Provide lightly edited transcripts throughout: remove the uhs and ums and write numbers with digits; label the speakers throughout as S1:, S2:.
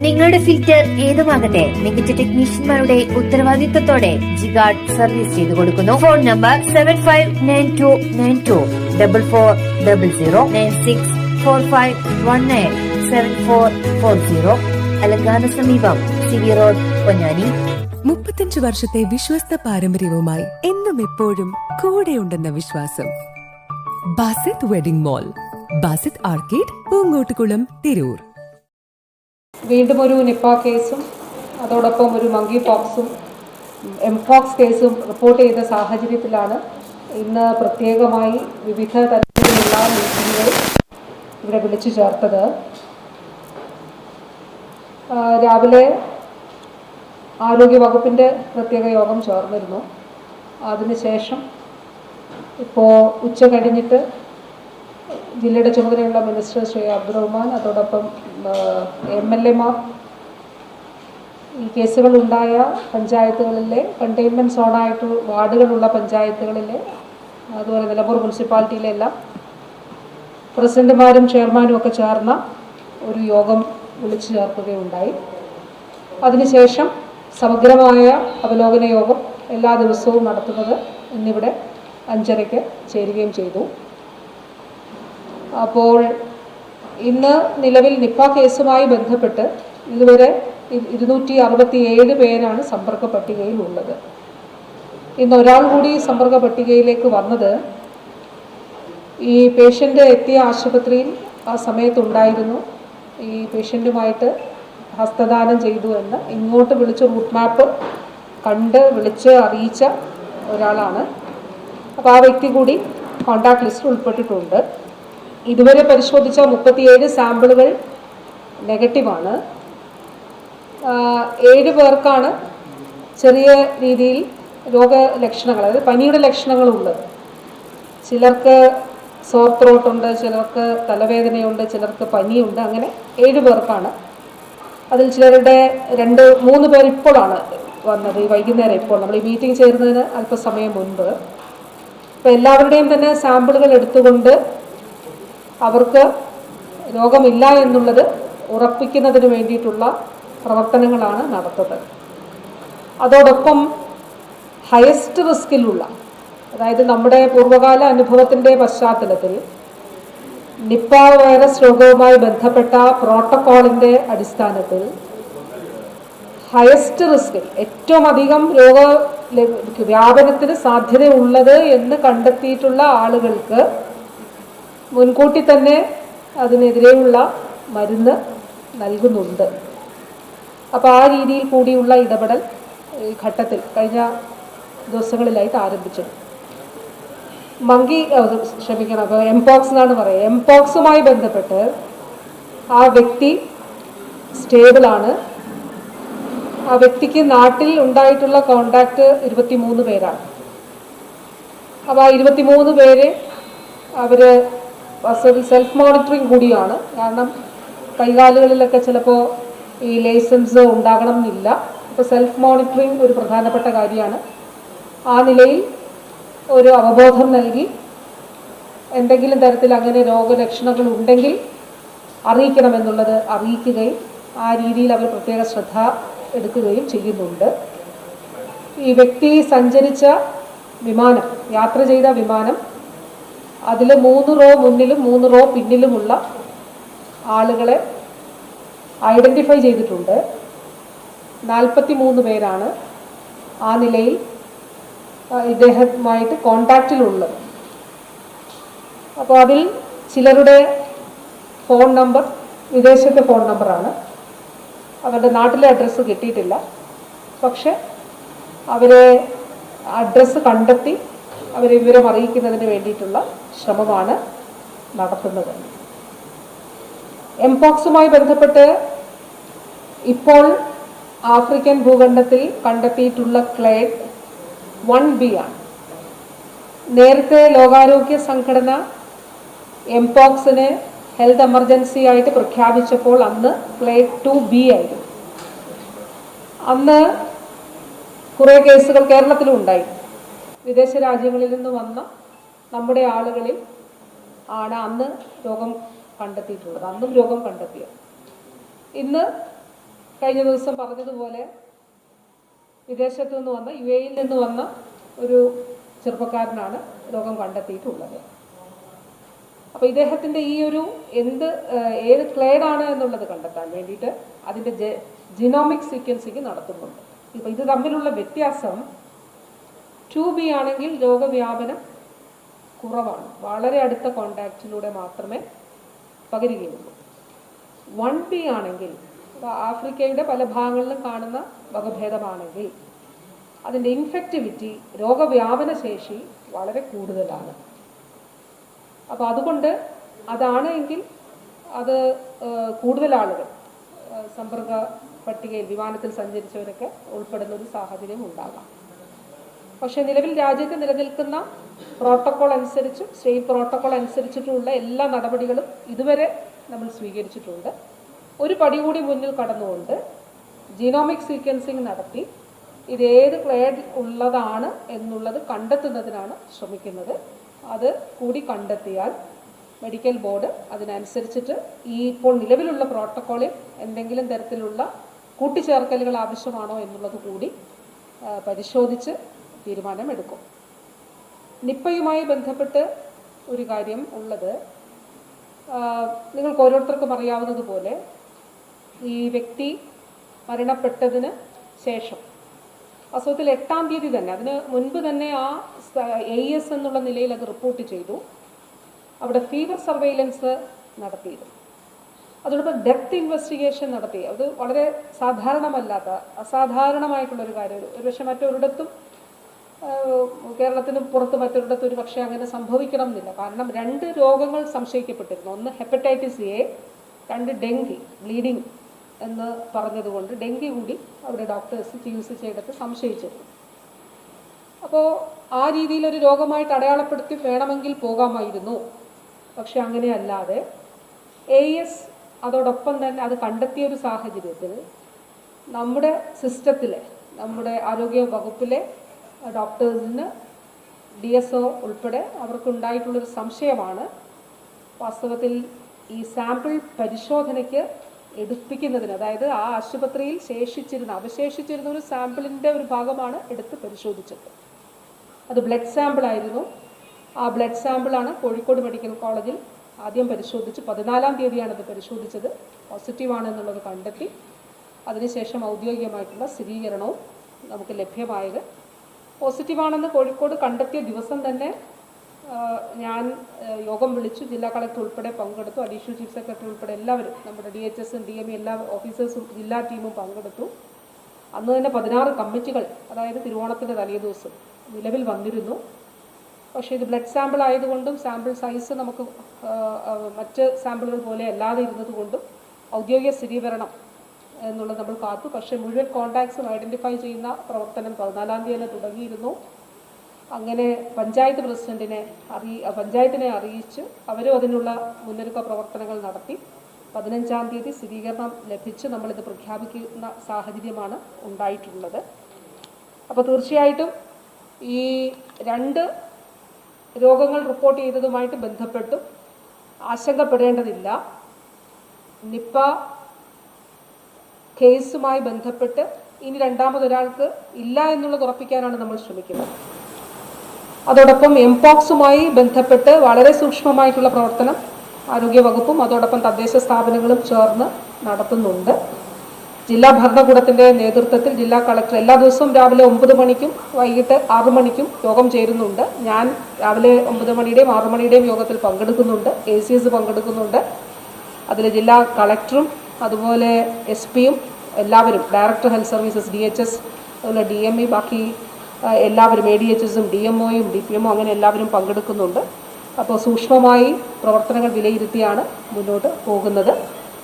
S1: നിങ്ങളുടെ ഫിൽറ്റർ ഏതുമാകട്ടെ മികച്ച ടെക്നീഷ്യന്മാരുടെ ഉത്തരവാദിത്തത്തോടെ ജിഗാർഡ് സർവീസ് ചെയ്തു കൊടുക്കുന്നു. Phone number 759294441964197440. അലങ്കാന സമീപം സിവി റോഡ്, പൊന്നാനി.
S2: 35 വർഷത്തെ വിശ്വസ്ത പാരമ്പര്യവുമായി എന്നും എപ്പോഴും കൂടെയുണ്ടെന്ന വിശ്വാസം. Basith wedding mall, Basith arcade, Poongottukulam, Tirur.
S3: വീണ്ടും ഒരു നിപ്പ കേസും അതോടൊപ്പം ഒരു മങ്കി പോക്സും എംപോക്സ് കേസും റിപ്പോർട്ട് ചെയ്ത സാഹചര്യത്തിലാണ് ഇന്ന് പ്രത്യേകമായി വിവിധ തരത്തിലുള്ള മീറ്റിങ്ങുകൾ ഇവിടെ വിളിച്ചു ചേർത്തത്. രാവിലെ ആരോഗ്യവകുപ്പിൻ്റെ പ്രത്യേക യോഗം ചേർന്നിരുന്നു. അതിനുശേഷം ഇപ്പോൾ ഉച്ച കഴിഞ്ഞിട്ട് ജില്ലയുടെ ചുമതലയുള്ള മിനിസ്റ്റർ ശ്രീ അബ്ദുറഹ്മാൻ, അതോടൊപ്പം MLA മാർ, ഈ കേസുകളുണ്ടായ പഞ്ചായത്തുകളിലെ കണ്ടെയ്ൻമെൻറ്റ് സോണായിട്ട് വാർഡുകളുള്ള പഞ്ചായത്തുകളിലെ, അതുപോലെ നിലമ്പൂർ മുനിസിപ്പാലിറ്റിയിലെ എല്ലാം പ്രസിഡന്റുമാരും ചെയർമാനും ഒക്കെ ചേർന്ന ഒരു യോഗം വിളിച്ചു ചേർക്കുകയുണ്ടായി. അതിനുശേഷം സമഗ്രമായ അവലോകന യോഗം എല്ലാ ദിവസവും നടത്തുന്നത് ഇന്നിവിടെ 5:30 ചേരുകയും ചെയ്തു. അപ്പോൾ ഇന്ന് നിലവിൽ നിപ്പ കേസുമായി ബന്ധപ്പെട്ട് ഇതുവരെ 267 പേരാണ് സമ്പർക്ക പട്ടികയിൽ ഉള്ളത്. ഇന്ന് ഒരാൾ കൂടി സമ്പർക്ക പട്ടികയിലേക്ക് വന്നത് ഈ പേഷ്യൻ്റ് എത്തിയ ആശുപത്രിയിൽ ആ സമയത്തുണ്ടായിരുന്നു. ഈ പേഷ്യൻറ്റുമായിട്ട് ഹസ്തദാനം ചെയ്തു എന്ന് ഇങ്ങോട്ട് വിളിച്ച് റൂട്ട് മാപ്പ് കണ്ട് വിളിച്ച് അറിയിച്ച ഒരാളാണ്. അപ്പോൾ ആ വ്യക്തി കൂടി കോൺടാക്ട് ലിസ്റ്റിൽ ഉൾപ്പെട്ടിട്ടുണ്ട്. ഇതുവരെ പരിശോധിച്ച 37 സാമ്പിളുകൾ നെഗറ്റീവാണ്. 7 പേർക്കാണ് ചെറിയ രീതിയിൽ രോഗലക്ഷണങ്ങൾ, അതായത് പനിയുടെ ലക്ഷണങ്ങളുള്ളത്. ചിലർക്ക് സോർ ത്രോട്ടുണ്ട്, ചിലർക്ക് തലവേദനയുണ്ട്, ചിലർക്ക് പനിയുണ്ട്. അങ്ങനെ 7 പേർക്കാണ്. അതിൽ ചിലരുടെ 2-3 പേർ ഇപ്പോഴാണ് വന്നത്, ഈ വൈകുന്നേരം. ഇപ്പോൾ നമ്മൾ ഈ മീറ്റിംഗ് ചേരുന്നതിന് അല്പസമയം മുൻപ്. അപ്പോൾ എല്ലാവരുടെയും തന്നെ സാമ്പിളുകൾ എടുത്തുകൊണ്ട് അവർക്ക് രോഗമില്ല എന്നുള്ളത് ഉറപ്പിക്കുന്നതിന് വേണ്ടിയിട്ടുള്ള പ്രവർത്തനങ്ങളാണ് നടത്തുന്നത്. അതോടൊപ്പം ഹയസ്റ്റ് റിസ്കിലുള്ള, അതായത് നമ്മുടെ പൂർവ്വകാല അനുഭവത്തിൻ്റെ പശ്ചാത്തലത്തിൽ നിപ്പ വൈറസ് രോഗവുമായി ബന്ധപ്പെട്ട പ്രോട്ടോക്കോളിൻ്റെ അടിസ്ഥാനത്തിൽ ഹയസ്റ്റ് റിസ്കിൽ ഏറ്റവും അധികം വ്യാപനത്തിന് സാധ്യതയുള്ളത് എന്ന് കണ്ടെത്തിയിട്ടുള്ള ആളുകൾക്ക് മുൻകൂട്ടി തന്നെ അതിനെതിരെയുള്ള മരുന്ന് നൽകുന്നുണ്ട്. അപ്പോൾ ആ രീതിയിൽ കൂടിയുള്ള ഇടപെടൽ ഈ ഘട്ടത്തിൽ കഴിഞ്ഞ ദിവസങ്ങളിലായിട്ട് ആരംഭിച്ചു. അപ്പോൾ എംപോക്സ് എന്നാണ് പറയുക. എംപോക്സുമായി ബന്ധപ്പെട്ട് ആ വ്യക്തി സ്റ്റേബിളാണ്. ആ വ്യക്തിക്ക് നാട്ടിൽ ഉണ്ടായിട്ടുള്ള കോണ്ടാക്റ്റ് 23 പേരാണ്. അപ്പോൾ ആ 23 പേര് അവർ സെൽഫ് മോണിറ്ററിങ് കൂടിയാണ്. കാരണം കൈകാലുകളിലൊക്കെ ചിലപ്പോൾ ഈ ലൈസൻസ് ഉണ്ടാകണം എന്നില്ല. അപ്പോൾ സെൽഫ് മോണിറ്ററിങ് ഒരു പ്രധാനപ്പെട്ട കാര്യമാണ്. ആ നിലയിൽ ഒരു അവബോധം നൽകി എന്തെങ്കിലും തരത്തിൽ അങ്ങനെ രോഗലക്ഷണങ്ങൾ ഉണ്ടെങ്കിൽ അറിയിക്കണമെന്നുള്ളത് അറിയിക്കുകയും ആ രീതിയിൽ അവർ പ്രത്യേക ശ്രദ്ധ എടുക്കുകയും ചെയ്യുന്നുണ്ട്. ഈ വ്യക്തി സഞ്ചരിച്ച വിമാനം, യാത്ര ചെയ്ത വിമാനം, അതിൽ 3 റോ മുന്നിലും 3 റോ പിന്നിലുമുള്ള ആളുകളെ ഐഡൻറ്റിഫൈ ചെയ്തിട്ടുണ്ട്. 43 പേരാണ് ആ നിലയിൽ ഇദ്ദേഹവുമായിട്ട് കോണ്ടാക്റ്റിലുള്ളത്. അപ്പോൾ അതിൽ ചിലരുടെ ഫോൺ നമ്പർ വിദേശത്തെ ഫോൺ നമ്പറാണ്. അവരുടെ നാട്ടിലെ അഡ്രസ്സ് കിട്ടിയിട്ടില്ല. പക്ഷെ അവരെ അഡ്രസ്സ് കണ്ടെത്തി അവരെ വിവരം അറിയിക്കുന്നതിന് വേണ്ടിയിട്ടുള്ള ശ്രമമാണ് നടത്തുന്നത്. എംപോക്സുമായി ബന്ധപ്പെട്ട് ഇപ്പോൾ ആഫ്രിക്കൻ ഭൂഖണ്ഡത്തിൽ കണ്ടെത്തിയിട്ടുള്ള ക്ലേഡ് 1B ആണ്. നേരത്തെ ലോകാരോഗ്യ സംഘടന എംപോക്സിനെ ഹെൽത്ത് എമർജൻസി ആയിട്ട് പ്രഖ്യാപിച്ചപ്പോൾ അന്ന് ക്ലേഡ് 2B ആയിരുന്നു. അന്ന് കുറേ കേസുകൾ കേരളത്തിലും ഉണ്ടായി. വിദേശ രാജ്യങ്ങളിൽ നിന്ന് വന്ന നമ്മുടെ ആളുകളിൽ ആണ് അന്ന് രോഗം കണ്ടെത്തിയിട്ടുള്ളത്. അന്നും രോഗം കണ്ടെത്തിയത്. ഇന്ന് കഴിഞ്ഞ ദിവസം പറഞ്ഞതുപോലെ വിദേശത്തു നിന്ന് വന്ന UAE-യിൽ നിന്ന് വന്ന ഒരു ചെറുപ്പക്കാരനാണ് രോഗം കണ്ടെത്തിയിട്ടുള്ളത്. അപ്പോൾ ഇദ്ദേഹത്തിൻ്റെ ഈ ഒരു ഏത് ക്ലേഡാണ് എന്നുള്ളത് കണ്ടെത്താൻ വേണ്ടിയിട്ട് അതിൻ്റെ ജിനോമിക് സീക്വൻസിങ് നടത്തുന്നുണ്ട്. ഇപ്പോൾ ഇത് തമ്മിലുള്ള വ്യത്യാസം 2B ആണെങ്കിൽ രോഗവ്യാപനം കുറവാണ്, വളരെ അടുത്ത കോണ്ടാക്റ്റിലൂടെ മാത്രമേ പകരുകയുള്ളൂ. 1B ആണെങ്കിൽ ആഫ്രിക്കയുടെ പല ഭാഗങ്ങളിലും കാണുന്ന വകഭേദമാണെങ്കിൽ അതിൻ്റെ ഇൻഫെക്റ്റിവിറ്റി, രോഗവ്യാപന ശേഷി വളരെ കൂടുതലാണ്. അപ്പോൾ അതുകൊണ്ട് അതാണ് എങ്കിൽ അത് കൂടുതൽ ആളുകൾ സമ്പർക്ക പട്ടികയിൽ വിമാനത്തിൽ സഞ്ചരിച്ചവരൊക്കെ ഉൾപ്പെടുന്ന ഒരു സാഹചര്യം ഉണ്ടാകാം. പക്ഷേ നിലവിൽ രാജ്യത്ത് നിലനിൽക്കുന്ന പ്രോട്ടോക്കോൾ അനുസരിച്ച്, സ്റ്റേറ്റ് പ്രോട്ടോക്കോൾ അനുസരിച്ചിട്ടുള്ള എല്ലാ നടപടികളും ഇതുവരെ നമ്മൾ സ്വീകരിച്ചിട്ടുണ്ട്. ഒരു പടി കൂടി മുന്നിൽ കടന്നുകൊണ്ട് ജീനോമിക് സീക്വൻസിങ് നടത്തി ഇതേത് ക്ലേഡ് ഉള്ളതാണ് എന്നുള്ളത് കണ്ടെത്തുന്നതിനാണ് ശ്രമിക്കുന്നത്. അത് കൂടി കണ്ടെത്തിയാൽ മെഡിക്കൽ ബോർഡ് അതിനനുസരിച്ചിട്ട് ഇപ്പോൾ നിലവിലുള്ള പ്രോട്ടോക്കോളിൽ എന്തെങ്കിലും തരത്തിലുള്ള കൂട്ടിച്ചേർക്കലുകൾ ആവശ്യമാണോ എന്നുള്ളത് കൂടി പരിശോധിച്ച് തീരുമാനമെടുക്കും. നിപ്പയുമായി ബന്ധപ്പെട്ട് ഒരു കാര്യം ഉള്ളത്, നിങ്ങൾക്ക് ഓരോരുത്തർക്കും അറിയാവുന്നതുപോലെ ഈ വ്യക്തി മരണപ്പെട്ടതിന് ശേഷം വാസ്തവത്തിൽ 8-ാം തീയതി തന്നെ, അതിന് മുൻപ് തന്നെ ആ AES എന്നുള്ള നിലയിൽ അത് റിപ്പോർട്ട് ചെയ്തു. അവിടെ ഫീവർ സർവൈലൻസ് നടത്തിയിരുന്നു. അതോടൊപ്പം ഡെത്ത് ഇൻവെസ്റ്റിഗേഷൻ നടത്തി. അത് വളരെ സാധാരണമല്ലാത്ത, അസാധാരണമായിട്ടുള്ളൊരു കാര്യം. ഒരുപക്ഷെ മറ്റൊരിടത്തും കേരളത്തിന് പുറത്ത് മറ്റൊരിടത്തും ഒരു പക്ഷേ അങ്ങനെ സംഭവിക്കണം എന്നില്ല. കാരണം 2 രോഗങ്ങൾ സംശയിക്കപ്പെട്ടിരുന്നു. ഒന്ന് ഹെപ്പറ്റൈറ്റിസ് A, 2 ഡെങ്കി, ബ്ലീഡിങ് എന്ന് പറഞ്ഞതുകൊണ്ട് ഡെങ്കി കൂടി അവിടെ ഡോക്ടേഴ്സ് ചികിത്സിച്ചെടുത്ത് സംശയിച്ചിരുന്നു. അപ്പോൾ ആ രീതിയിലൊരു രോഗമായിട്ട് അടയാളപ്പെടുത്തി വേണമെങ്കിൽ പോകാമായിരുന്നു. പക്ഷെ അങ്ങനെയല്ലാതെ AES അതോടൊപ്പം തന്നെ അത് കണ്ടെത്തിയ ഒരു സാഹചര്യത്തിൽ നമ്മുടെ സിസ്റ്റത്തിലെ, നമ്മുടെ ആരോഗ്യ വകുപ്പിലെ ഡോക്ടേഴ്സിന് DSO ഉൾപ്പെടെ അവർക്കുണ്ടായിട്ടുള്ളൊരു സംശയമാണ് വാസ്തവത്തിൽ ഈ സാമ്പിൾ പരിശോധനയ്ക്ക് എടുപ്പിക്കുന്നതിന്. അതായത് ആ ആശുപത്രിയിൽ അവശേഷിച്ചിരുന്ന ഒരു സാമ്പിളിൻ്റെ ഒരു ഭാഗമാണ് എടുത്ത് പരിശോധിച്ചത്. അത് ബ്ലഡ് സാമ്പിളായിരുന്നു. ആ ബ്ലഡ് സാമ്പിളാണ് കോഴിക്കോട് മെഡിക്കൽ കോളേജിൽ ആദ്യം പരിശോധിച്ച് 14-ാം തീയതിയാണ് അത് പരിശോധിച്ചത്. പോസിറ്റീവാണെന്നുള്ളത് കണ്ടെത്തി. അതിനുശേഷം ഔദ്യോഗികമായിട്ടുള്ള സ്ഥിരീകരണവും നമുക്ക് ലഭ്യമായത്. പോസിറ്റീവാണെന്ന് കോഴിക്കോട് കണ്ടെത്തിയ ദിവസം തന്നെ ഞാൻ യോഗം വിളിച്ചു. ജില്ലാ കളക്ടർ ഉൾപ്പെടെ പങ്കെടുത്തു. അഡീഷണൽ ചീഫ് സെക്രട്ടറി ഉൾപ്പെടെ എല്ലാവരും, നമ്മുടെ DHS, DME എല്ലാ ഓഫീസേഴ്സും ജില്ലാ ടീമും പങ്കെടുത്തു. അന്ന് തന്നെ 16 കമ്മിറ്റികൾ, അതായത് തിരുവോണത്തിൻ്റെ തലേദിവസം നിലവിൽ വന്നിരുന്നു. പക്ഷേ ഇത് ബ്ലഡ് സാമ്പിൾ ആയതുകൊണ്ടും സാമ്പിൾ സൈസ് നമുക്ക് മറ്റ് സാമ്പിളുകൾ പോലെ അല്ലാതെ ഇരുന്നതുകൊണ്ടും ഔദ്യോഗിക സ്ഥിരീകരണം എന്നുള്ളത് നമ്മൾ കാത്തു. പക്ഷേ മുഴുവൻ കോൺടാക്ട്സും ഐഡൻറ്റിഫൈ ചെയ്യുന്ന പ്രവർത്തനം 14-ാം തീയതി തന്നെ തുടങ്ങിയിരുന്നു. അങ്ങനെ പഞ്ചായത്ത് പ്രസിഡന്റിനെ പഞ്ചായത്തിനെ അറിയിച്ച് അവരും അതിനുള്ള മുന്നൊരുക്ക പ്രവർത്തനങ്ങൾ നടത്തി. 15-ാം തീയതി സ്ഥിരീകരണം ലഭിച്ച് നമ്മളിത് പ്രഖ്യാപിക്കുന്ന സാഹചര്യമാണ് ഉണ്ടായിട്ടുള്ളത്. അപ്പോൾ തീർച്ചയായിട്ടും ഈ 2 രോഗങ്ങൾ റിപ്പോർട്ട് ചെയ്തതുമായിട്ട് ബന്ധപ്പെട്ടും ആശങ്കപ്പെടേണ്ടതില്ല. നിപ്പ കേസുമായി ബന്ധപ്പെട്ട് ഇനി രണ്ടാമതൊരാൾക്ക് ഇല്ല എന്നുള്ളത് ഉറപ്പിക്കാനാണ് നമ്മൾ ശ്രമിക്കുന്നത്. അതോടൊപ്പം എംപോക്സുമായി ബന്ധപ്പെട്ട് വളരെ സൂക്ഷ്മമായിട്ടുള്ള പ്രവർത്തനം ആരോഗ്യവകുപ്പും അതോടൊപ്പം തദ്ദേശ സ്ഥാപനങ്ങളും ചേർന്ന് നടത്തുന്നുണ്ട്. ജില്ലാ ഭരണകൂടത്തിൻ്റെ നേതൃത്വത്തിൽ ജില്ലാ കളക്ടർ എല്ലാ ദിവസവും രാവിലെ 9 മണിക്കും വൈകിട്ട് 6 മണിക്കും യോഗം ചേരുന്നുണ്ട്. ഞാൻ രാവിലെ 9 മണിയുടെയും 6 മണിയുടെയും യോഗത്തിൽ പങ്കെടുക്കുന്നുണ്ട്. ACS പങ്കെടുക്കുന്നുണ്ട്. അതിൽ ജില്ലാ കളക്ടറും അതുപോലെ SP-യും എല്ലാവരും, ഡയറക്ടർ ഹെൽത്ത് സർവീസസ്, DHS, അതുപോലെ DME, ബാക്കി എല്ലാവരും ADHS-ഉം DMO-യും DPMO അങ്ങനെ എല്ലാവരും പങ്കെടുക്കുന്നുണ്ട്. അപ്പോൾ സൂക്ഷ്മമായി പ്രവർത്തനങ്ങൾ വിലയിരുത്തിയാണ് മുന്നോട്ട് പോകുന്നത്.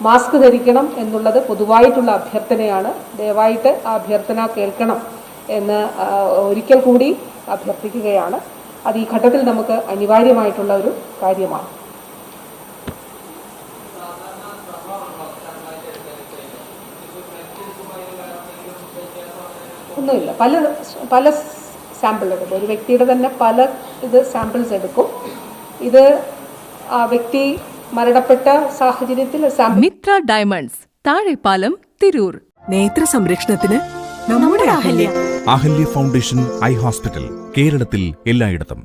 S3: മാസ്ക് ധരിക്കണം എന്നുള്ളത് പൊതുവായിട്ടുള്ള അഭ്യർത്ഥനയാണ്. ദയവായിട്ട് ആ അഭ്യർത്ഥന കേൾക്കണം എന്ന് ഒരിക്കൽ കൂടി അഭ്യർത്ഥിക്കുകയാണ്. അത് ഈ ഘട്ടത്തിൽ നമുക്ക് അനിവാര്യമായിട്ടുള്ള ഒരു കാര്യമാണ്. ഒന്നുമില്ല, പല സാമ്പിൾ എടുക്കും. ഒരു വ്യക്തിയുടെ തന്നെ പല സാമ്പിൾസ് എടുക്കും. ഇത് ആ വ്യക്തി മരണപ്പെട്ട സാഹചര്യത്തിൽ
S2: മിത്ര ഡയമണ്ട്സ്, താഴെപ്പാലം, തിരൂർ. നേത്ര സംരക്ഷണത്തിന് നമ്മുടെ Ahalya.
S4: Ahalya foundation eye hospital, കേരളത്തിൽ എല്ലായിടത്തും.